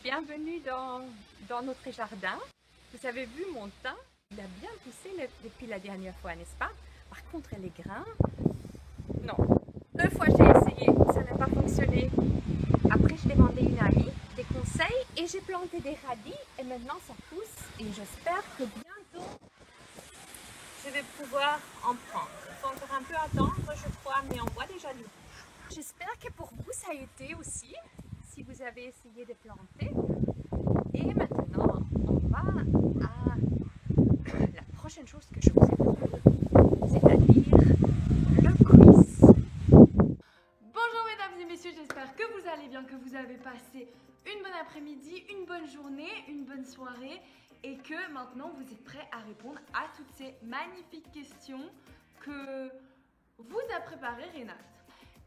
Bienvenue dans notre jardin. Vous avez vu mon thym? Il a bien poussé depuis la dernière fois, n'est-ce pas? Par contre, les grains, non. 2 fois j'ai essayé, ça n'a pas fonctionné. Après, j'ai demandé à une amie des conseils et j'ai planté des radis et maintenant ça pousse et j'espère que bientôt je vais pouvoir en prendre. Il faut encore un peu attendre, je crois, mais on voit déjà du rouge. J'espère que pour vous ça a été aussi, si vous avez essayé de planter. Et maintenant, on va à la prochaine chose que je vous ai promis, c'est-à-dire le quiz. Bonjour mesdames et messieurs, j'espère que vous allez bien, que vous avez passé une bonne après-midi, une bonne journée, une bonne soirée et que maintenant vous êtes prêts à répondre à toutes ces magnifiques questions que vous a préparées Renate.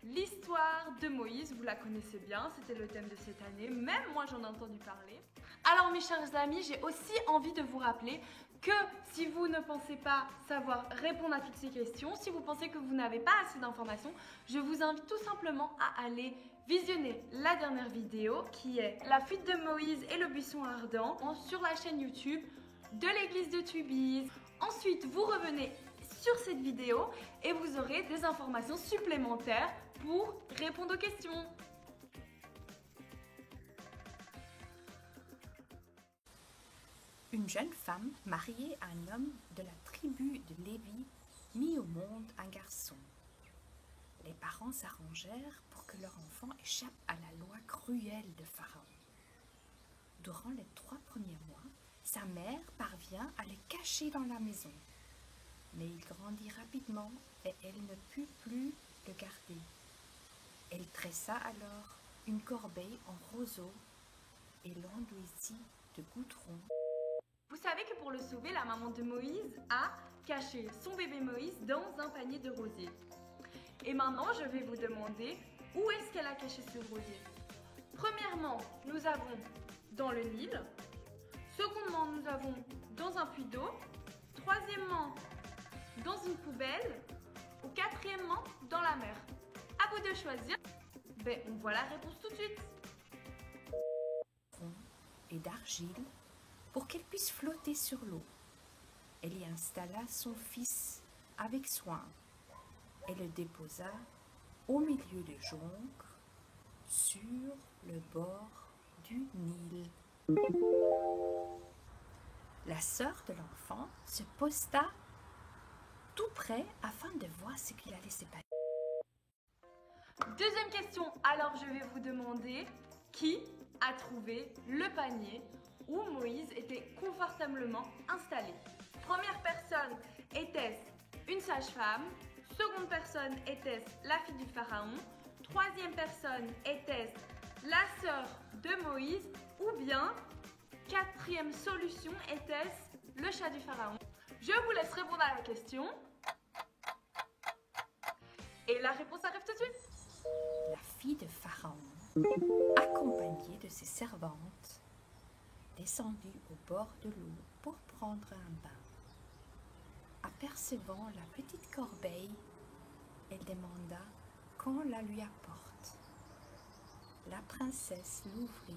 L'histoire de Moïse, vous la connaissez bien, c'était le thème de cette année, même moi j'en ai entendu parler. Alors mes chers amis, j'ai aussi envie de vous rappeler que si vous ne pensez pas savoir répondre à toutes ces questions, si vous pensez que vous n'avez pas assez d'informations, je vous invite tout simplement à aller visionner la dernière vidéo qui est la fuite de Moïse et le buisson ardent sur la chaîne YouTube de l'église de Tubize. Ensuite, vous revenez sur cette vidéo et vous aurez des informations supplémentaires pour répondre aux questions. Une jeune femme mariée à un homme de la tribu de Lévi mit au monde un garçon. Les parents s'arrangèrent pour que leur enfant échappe à la loi cruelle de Pharaon. Durant les 3 premiers mois, sa mère parvint à le cacher dans la maison. Mais il grandit rapidement et elle ne put plus le garder. Elle tressa alors une corbeille en roseau et l'enduisit de goudron. Vous savez que pour le sauver, la maman de Moïse a caché son bébé Moïse dans un panier de rosiers. Et maintenant, je vais vous demander où est-ce qu'elle a caché ce rosier. Premièrement, nous avons dans le Nil. Secondement, nous avons dans un puits d'eau. Troisièmement, dans une poubelle. Ou quatrièmement, dans la mer. À vous de choisir. Ben, on voit la réponse tout de suite. Et d'argile pour qu'elle puisse flotter sur l'eau. Elle y installa son fils avec soin. Elle le déposa au milieu des joncs sur le bord du Nil. La sœur de l'enfant se posta tout près afin de voir ce qu'il allait se passer. Deuxième question, alors je vais vous demander qui a trouvé le panier où Moïse était confortablement installé. Première personne, était-ce une sage-femme? Seconde personne, était-ce la fille du pharaon? Troisième personne, était-ce la sœur de Moïse? Ou bien, quatrième solution, était-ce le chat du pharaon? Je vous laisse répondre à la question. Et la réponse arrive tout de suite. La fille de Pharaon, accompagnée de ses servantes, descendit au bord de l'eau pour prendre un bain. Apercevant la petite corbeille, elle demanda qu'on la lui apporte. La princesse l'ouvrit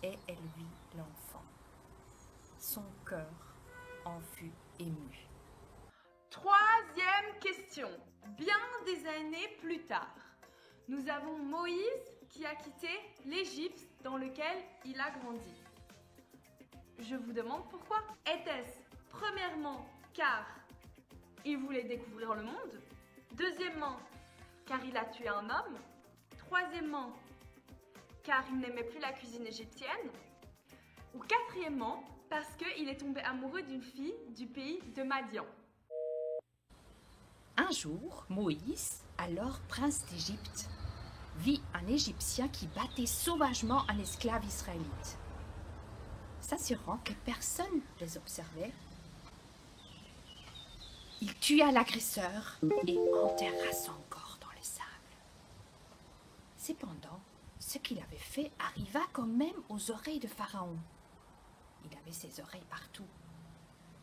et elle vit l'enfant. Son cœur en fut ému. Troisième question. Bien des années plus tard, nous avons Moïse qui a quitté l'Égypte dans lequel il a grandi. Je vous demande pourquoi. Était-ce premièrement car il voulait découvrir le monde? Deuxièmement, car il a tué un homme? Troisièmement, car il n'aimait plus la cuisine égyptienne? Ou quatrièmement, parce qu'il est tombé amoureux d'une fille du pays de Madian? Un jour, Moïse, alors prince d'Égypte, vit un Égyptien qui battait sauvagement un esclave israélite. S'assurant que personne ne les observait, il tua l'agresseur et enterra son corps dans le sable. Cependant, ce qu'il avait fait arriva quand même aux oreilles de Pharaon. Il avait ses oreilles partout,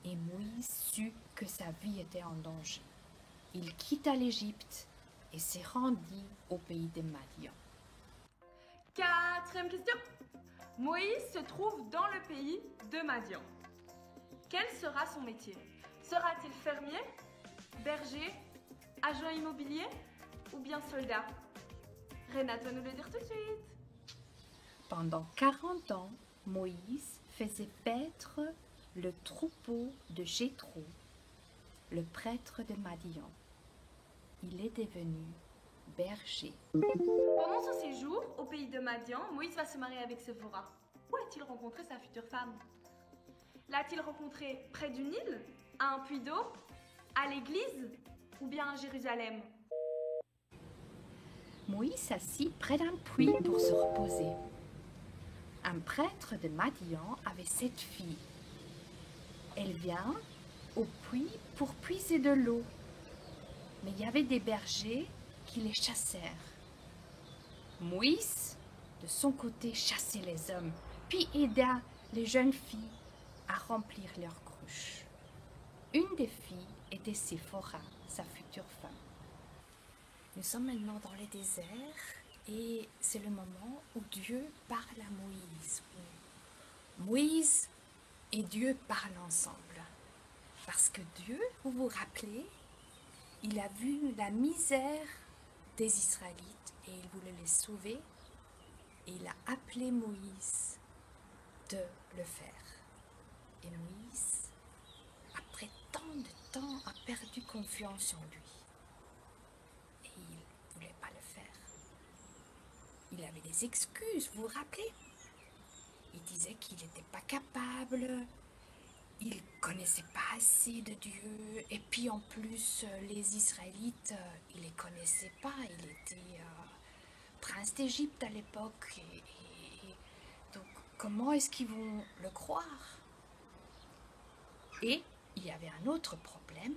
et Moïse sut que sa vie était en danger. Il quitta l'Égypte et se rendit au pays de Madian. Quatrième question. Moïse se trouve dans le pays de Madian. Quel sera son métier? Sera-t-il fermier, berger, agent immobilier ou bien soldat? Renate va nous le dire tout de suite. Pendant 40 ans, Moïse faisait paître le troupeau de Jéthro, le prêtre de Madian. Il est devenu berger. Pendant son séjour au pays de Madian, Moïse va se marier avec Séphora. Où a-t-il rencontré sa future femme? L'a-t-il rencontrée près du Nil, à un puits d'eau, à l'église ou bien à Jérusalem? Moïse s'assit près d'un puits pour se reposer. Un prêtre de Madian avait 7 filles. Elle vient au puits pour puiser de l'eau. Mais il y avait des bergers qui les chassèrent. Moïse, de son côté, chassait les hommes, puis aida les jeunes filles à remplir leurs cruches. Une des filles était Séphora, sa future femme. Nous sommes maintenant dans le désert et c'est le moment où Dieu parle à Moïse. Moïse et Dieu parlent ensemble. Parce que Dieu, vous vous rappelez, il a vu la misère des Israélites et il voulait les sauver. Et il a appelé Moïse de le faire. Et Moïse, après tant de temps, a perdu confiance en lui. Et il ne voulait pas le faire. Il avait des excuses, vous vous rappelez? Il disait qu'il n'était pas capable. Il ne connaissait pas assez de Dieu. Et puis en plus, les Israélites, il ne les connaissait pas. Il était prince d'Égypte à l'époque. Donc, comment est-ce qu'ils vont le croire? Et il y avait un autre problème.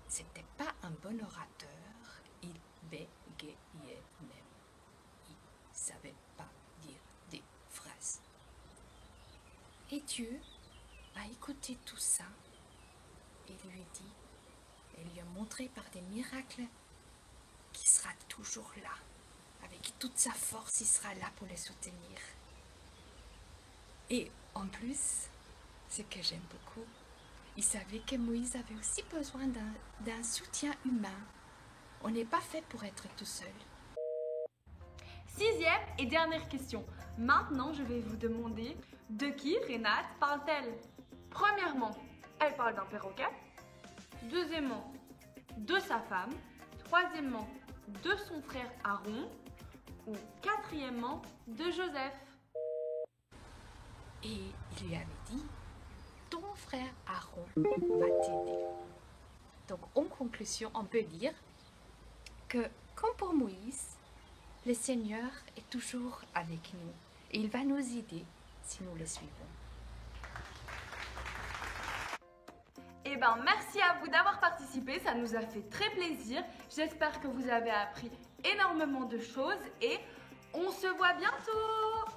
C'était pas un bon orateur. Il bégayait même. Il ne savait pas dire des phrases. Et Dieu a écouté tout ça et lui a montré par des miracles qu'il sera toujours là. Avec toute sa force, il sera là pour les soutenir. Et en plus, ce que j'aime beaucoup, il savait que Moïse avait aussi besoin d'un soutien humain. On n'est pas fait pour être tout seul. 6e et dernière question. Maintenant, je vais vous demander de qui Renate parle-t-elle? Premièrement, elle parle d'un perroquet. Deuxièmement, de sa femme. Troisièmement, de son frère Aaron. Ou quatrièmement, de Joseph. Et il lui avait dit, ton frère Aaron va t'aider. Donc en conclusion, on peut dire que comme pour Moïse, le Seigneur est toujours avec nous et il va nous aider si nous le suivons. Eh bien, merci à vous d'avoir participé, ça nous a fait très plaisir. J'espère que vous avez appris énormément de choses et on se voit bientôt!